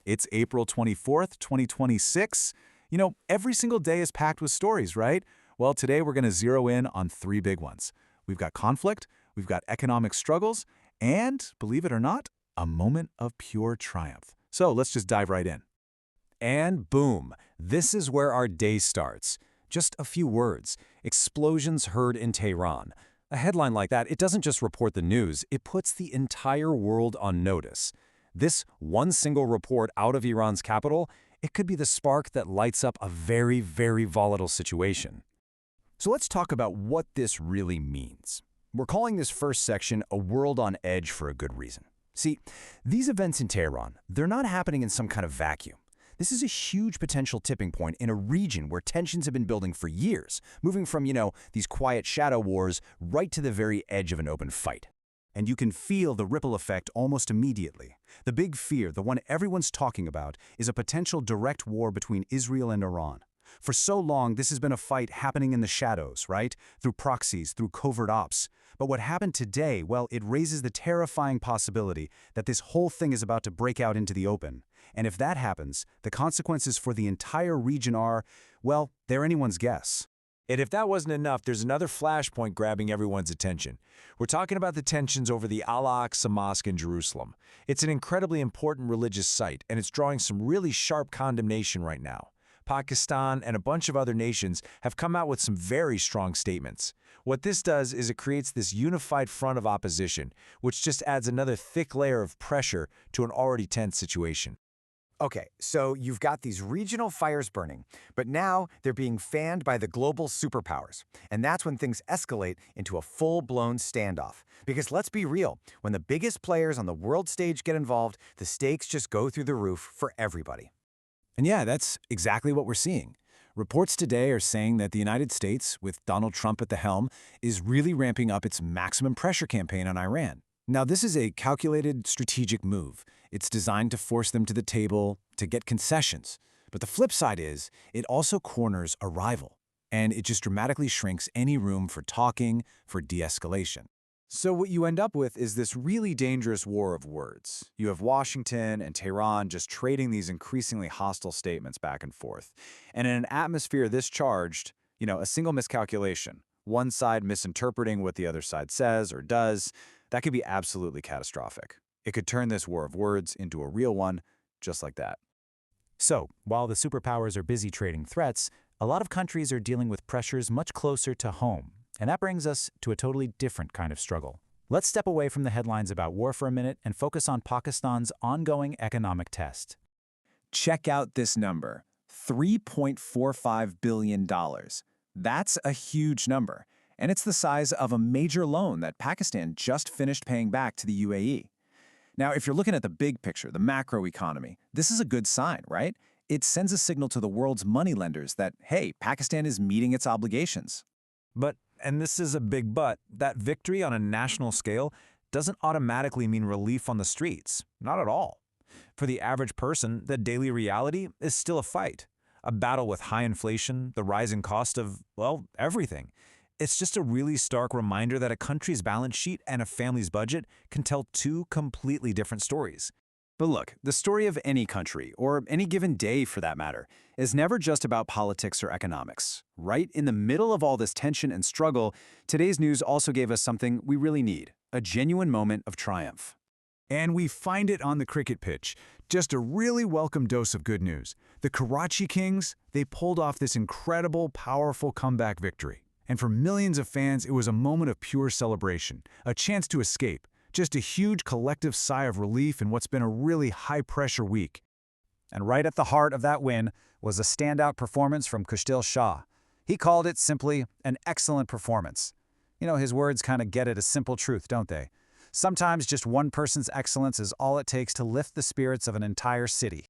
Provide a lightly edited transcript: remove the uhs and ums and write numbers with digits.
It's April 24th, 2026. Every single day is packed with stories, right? Well, today we're going to zero in on three big ones. We've got conflict, we've got economic struggles, and, believe it or not, a moment of pure triumph. So let's just dive right in. And boom, this is where our day starts. Just a few words. Explosions heard in Tehran. A headline like that, it doesn't just report the news, it puts the entire world on notice. This one single report out of Iran's capital, it could be the spark that lights up a very, very volatile situation. So let's talk about what this really means. We're calling this first section a world on edge for a good reason. See, these events in Tehran, they're not happening in some kind of vacuum. This is a huge potential tipping point in a region where tensions have been building for years, moving from, these quiet shadow wars right to the very edge of an open fight. And you can feel the ripple effect almost immediately. The big fear, the one everyone's talking about, is a potential direct war between Israel and Iran. For so long, this has been a fight happening in the shadows, right? Through proxies, through covert ops. But what happened today, well, it raises the terrifying possibility that this whole thing is about to break out into the open. And if that happens, the consequences for the entire region are, well, they're anyone's guess. And if that wasn't enough, there's another flashpoint grabbing everyone's attention. We're talking about the tensions over the Al-Aqsa Mosque in Jerusalem. It's an incredibly important religious site, and it's drawing some really sharp condemnation right now. Pakistan and a bunch of other nations have come out with some very strong statements. What this does is it creates this unified front of opposition, which just adds another thick layer of pressure to an already tense situation. Okay, so you've got these regional fires burning, but now they're being fanned by the global superpowers. And that's when things escalate into a full-blown standoff. Because let's be real, when the biggest players on the world stage get involved, the stakes just go through the roof for everybody. And yeah, that's exactly what we're seeing. Reports today are saying that the United States, with Donald Trump at the helm, is really ramping up its maximum pressure campaign on Iran. Now, this is a calculated, strategic move. It's designed to force them to the table, to get concessions. But the flip side is, it also corners a rival, and it just dramatically shrinks any room for talking, for de-escalation. So what you end up with is this really dangerous war of words. You have Washington and Tehran just trading these increasingly hostile statements back and forth. And in an atmosphere this charged, a single miscalculation, one side misinterpreting what the other side says or does, that could be absolutely catastrophic. It could turn this war of words into a real one, just like that. So, while the superpowers are busy trading threats, a lot of countries are dealing with pressures much closer to home. And that brings us to a totally different kind of struggle. Let's step away from the headlines about war for a minute and focus on Pakistan's ongoing economic test. Check out this number, $3.45 billion. That's a huge number, and it's the size of a major loan that Pakistan just finished paying back to the UAE. Now, if you're looking at the big picture, the macro economy, this is a good sign, right? It sends a signal to the world's moneylenders that, hey, Pakistan is meeting its obligations. But, and this is a big but, that victory on a national scale doesn't automatically mean relief on the streets. Not at all. For the average person, the daily reality is still a fight. A battle with high inflation, the rising cost of, well, everything. It's just a really stark reminder that a country's balance sheet and a family's budget can tell two completely different stories. But look, the story of any country, or any given day for that matter, is never just about politics or economics. Right in the middle of all this tension and struggle, today's news also gave us something we really need, a genuine moment of triumph. And we find it on the cricket pitch. Just a really welcome dose of good news. The Karachi Kings, they pulled off this incredible, powerful comeback victory. And for millions of fans, it was a moment of pure celebration, a chance to escape. Just a huge collective sigh of relief in what's been a really high-pressure week. And right at the heart of that win was a standout performance from Kustil Shah. He called it simply an excellent performance. His words kind of get at a simple truth, don't they? Sometimes just one person's excellence is all it takes to lift the spirits of an entire city.